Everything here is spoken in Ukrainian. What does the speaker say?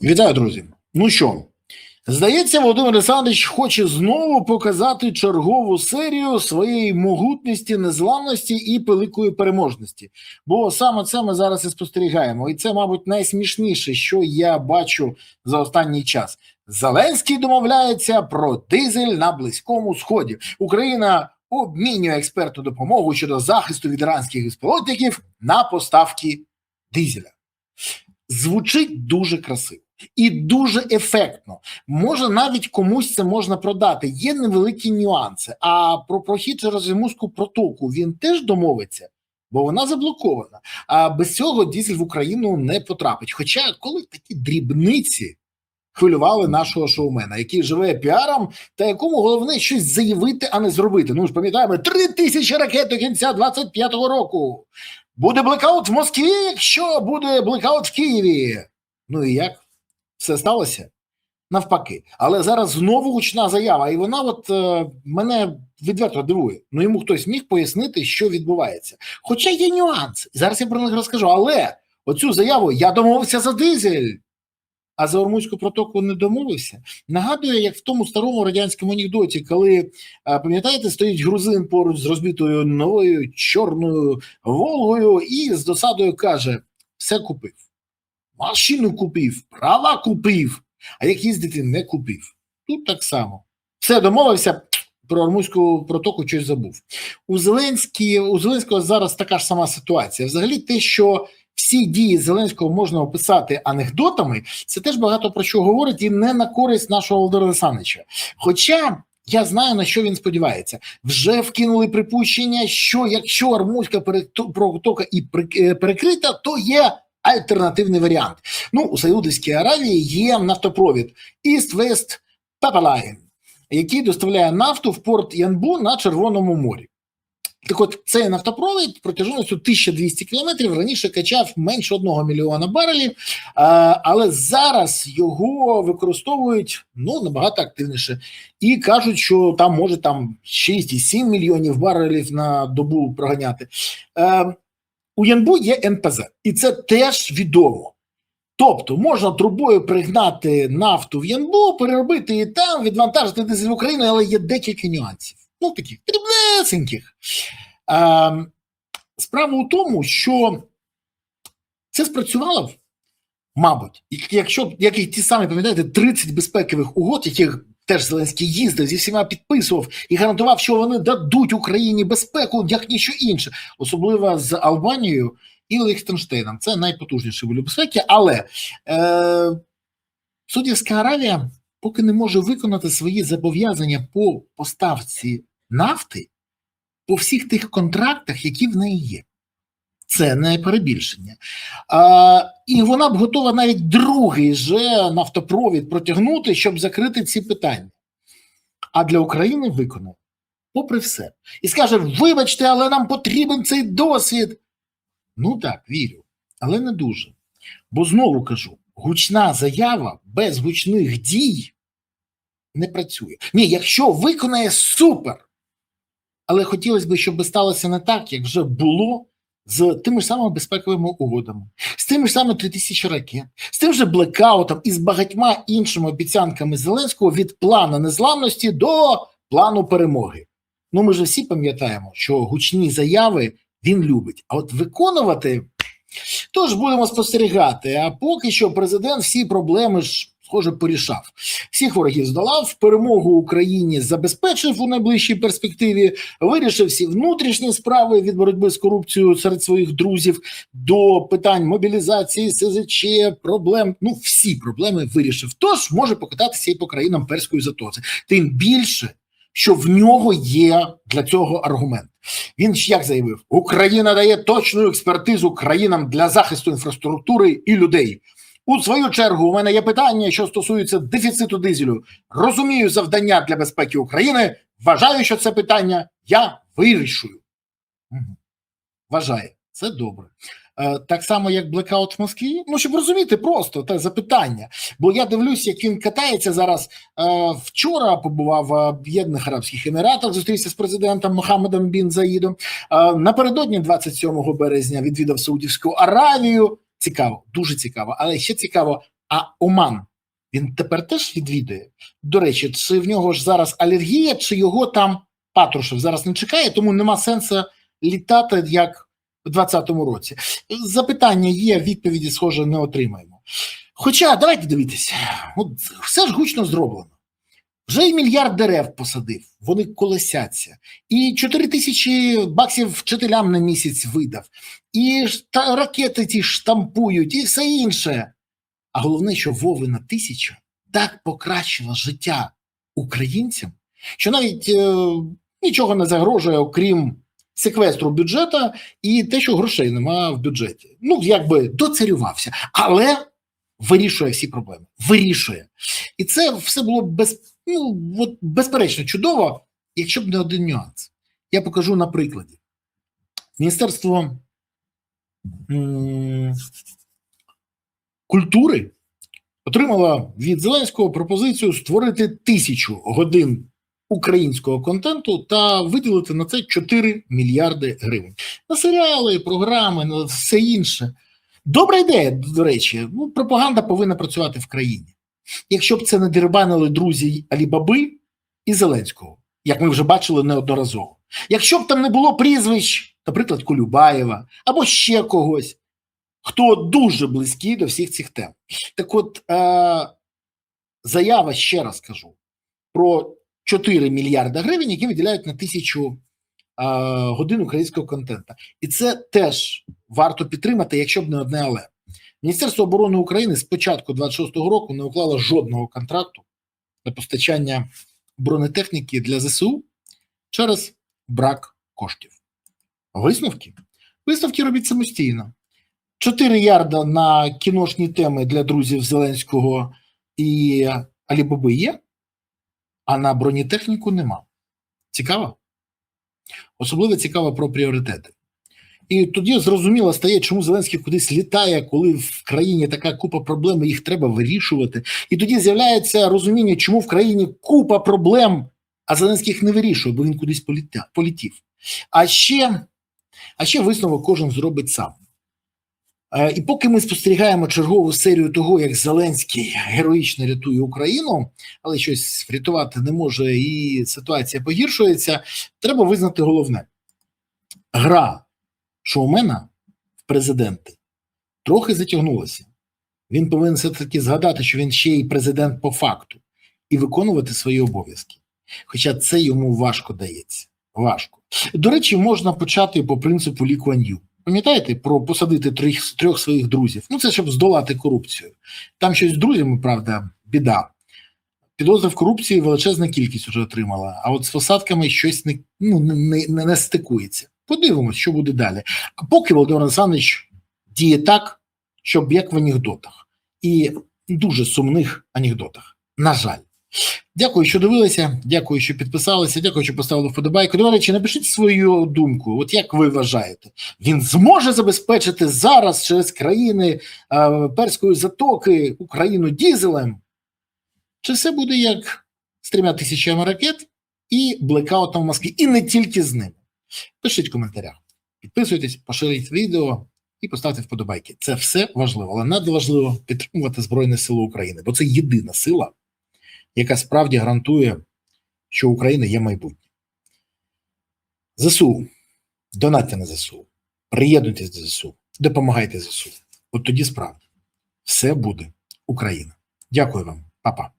Вітаю, друзі. Ну що, здається, Володимир Олександрович хоче знову показати чергову серію своєї могутності, незламності і великої переможності. Бо саме це ми зараз і спостерігаємо. І це, мабуть, найсмішніше, що я бачу за останній час. Зеленський домовляється про дизель на Близькому Сході. Україна обмінює експертну допомогу щодо захисту від іранських безпілотників на поставки дизеля. Звучить дуже красиво і дуже ефектно. Може, навіть комусь це можна продати. Є невеликі нюанси. А про прохід через Ормузьку протоку він теж домовиться, бо вона заблокована. А без цього дизель в Україну не потрапить. Хоча коли такі дрібниці хвилювали нашого шоумена, який живе піаром та якому головне щось заявити, а не зробити. Ну ж пам'ятаємо, 3000 ракет до кінця 25-го року. Буде блекаут в Москві, якщо буде блекаут в Києві. Ну і як? Все сталося? Навпаки. Але зараз знову гучна заява, і вона мене відверто дивує. Ну йому хтось міг пояснити, що відбувається. Хоча є нюанси. Зараз я про них розкажу. Але оцю заяву «я домовився за дизель», а за Ормузьку протоку не домовився. Нагадує, як в тому старому радянському анекдоті, коли, пам'ятаєте, стоїть грузин поруч з розбитою новою чорною Волгою і з досадою каже: все купив. Машину купив, права купив, а як їздити не купив. Тут так само. Все, домовився, про Ормузьку протоку щось забув. У Зеленського зараз така ж сама ситуація. Взагалі те, що всі дії Зеленського можна описати анекдотами, це теж багато про що говорить і не на користь нашого Володимира Олександровича. Хоча я знаю, на що він сподівається. Вже вкинули припущення, що якщо Ормузька протока і перекрита, то є альтернативний варіант. Ну, у Саудівській Аравії є нафтопровід East-West Pipeline, який доставляє нафту в порт Янбу на Червоному морі. Так от, цей нафтопровід протяжністю 1200 кілометрів раніше качав менше 1 мільйона барелів, але зараз його використовують набагато активніше. І кажуть, що там може 6,7 мільйонів барелів на добу проганяти. У Янбу є НПЗ, і це теж відомо. Тобто можна трубою пригнати нафту в Янбу, переробити її там, відвантажити дизель в Україну, але є декілька нюансів. Ну, таких дрібнесеньких. Справа у тому, що це спрацювало, мабуть, якщо, як і ті самі, пам'ятаєте, 30 безпекових угод, яких теж Зеленський їздив, зі всіма підписував і гарантував, що вони дадуть Україні безпеку, як ніщо інше. Особливо з Албанією і Ліхтенштейном. Це найпотужніші були безпеки, але Саудівська Аравія поки не може виконати свої зобов'язання по поставці нафти по всіх тих контрактах, які в неї є. Це не перебільшення. І вона б готова навіть другий же нафтопровід протягнути, щоб закрити ці питання. А для України виконає, попри все. І скаже: вибачте, але нам потрібен цей досвід. Ну так, вірю, але не дуже. Бо знову кажу, гучна заява без гучних дій не працює. Ні, якщо виконає — супер. Але хотілося б, щоб сталося не так, як вже було з тими ж самими безпековими угодами, з тими ж самими 3000 ракет, з тим же блекаутом і з багатьма іншими обіцянками Зеленського від плану незламності до плану перемоги. Ну, ми ж всі пам'ятаємо, що гучні заяви він любить. А от виконувати — тож будемо спостерігати. А поки що президент всі проблеми схоже порішав. Всіх ворогів здолав, перемогу Україні забезпечив у найближчій перспективі, вирішив всі внутрішні справи від боротьби з корупцією серед своїх друзів до питань мобілізації, СЗЧ, проблем. Ну, всі проблеми вирішив. Тож може покататися і по країнам Перської затоки. Тим більше, що в нього є для цього аргумент. Він як заявив: Україна дає точну експертизу країнам для захисту інфраструктури і людей. У свою чергу, у мене є питання, що стосується дефіциту дизелю. Розумію завдання для безпеки України, вважаю, що це питання я вирішую. Вважає. Це добре. Так само, як блекаут в Москві. Ну, щоб розуміти просто те запитання. Бо я дивлюсь, як він катається зараз. Вчора побував в Об'єднаних Арабських Еміратах, зустрівся з президентом Мохаммедом бін Заїдом. Напередодні 27 березня відвідав Саудівську Аравію. Цікаво, дуже цікаво. Але ще цікаво, А Оман, він тепер теж відвідує? До речі, чи в нього ж зараз алергія, чи його там Патрушев зараз не чекає, тому нема сенсу літати, як у 2020 році. Запитання є, відповіді, схоже, не отримаємо. Хоча, давайте дивитися, от все ж гучно зроблено. Вже й мільярд дерев посадив, вони колесяться. І 4 тисячі баксів вчителям на місяць видав. І ракети ті штампують, і все інше. А головне, що Вовина 1000 так покращила життя українцям, що навіть нічого не загрожує, окрім секвестру бюджету і те, що грошей нема в бюджеті. Ну, якби доцарювався, але вирішує всі проблеми. Вирішує. І це все було безперечно чудово, якщо б не один нюанс. Я покажу на прикладі. Міністерство культури отримала від Зеленського пропозицію створити 1000 годин українського контенту та виділити на це 4 мільярди гривень. На серіали, програми, на все інше. Добра ідея, до речі. Пропаганда повинна працювати в країні. Якщо б це не дерибанили друзі Алібаби і Зеленського, як ми вже бачили неодноразово. Якщо б там не було прізвищ, наприклад, Колюбаєва, або ще когось, хто дуже близький до всіх цих тем. Так от, заява, ще раз кажу, про 4 мільярда гривень, які виділяють на 1000 годин українського контенту. І це теж варто підтримати, якщо б не одне але. Міністерство оборони України з початку 26-го року не уклало жодного контракту на постачання бронетехніки для ЗСУ через брак коштів. Висновки? Висновки робіть самостійно. 4 ярда на кіношні теми для друзів Зеленського і Алібаби є, а на бронетехніку нема. Цікаво? Особливо цікаво про пріоритети. І тоді зрозуміло стає, чому Зеленський кудись літає, коли в країні така купа проблем, їх треба вирішувати. І тоді з'являється розуміння, чому в країні купа проблем, а Зеленський їх не вирішує, бо він кудись полетів. А ще висновок кожен зробить сам. І поки ми спостерігаємо чергову серію того, як Зеленський героїчно рятує Україну, але щось врятувати не може і ситуація погіршується, треба визнати головне. Гра шоумена в президенти трохи затягнулася. Він повинен все-таки згадати, що він ще й президент по факту і виконувати свої обов'язки. Хоча це йому важко дається. Важко. До речі, можна почати по принципу Лі Куан Ю. Пам'ятаєте, про посадити трьох своїх друзів? Ну, це щоб здолати корупцію. Там щось з друзями, правда, біда. Підозри в корупції величезна кількість вже отримала, а от з посадками щось не стикується. Подивимось, що буде далі. А поки Володимир Олександрович діє так, щоб як в анекдотах. І дуже сумних анекдотах. На жаль. Дякую, що дивилися, дякую, що підписалися, дякую, що поставили вподобайку. До речі, напишіть свою думку, от як ви вважаєте, він зможе забезпечити зараз через країни Перської затоки Україну дізелем? Чи все буде як з 3000 ракет і блекаутом в Москві, і не тільки з ними? Пишіть в коментарях, підписуйтесь, поширіть відео і поставте вподобайки. Це все важливо, але надважливо підтримувати Збройні Сили України, бо це єдина сила, яка справді гарантує, що у України є майбутнє. ЗСУ. Донатьте на ЗСУ. Приєднуйтесь до ЗСУ. Допомагайте ЗСУ. От тоді справді все буде Україна. Дякую вам. Па-па.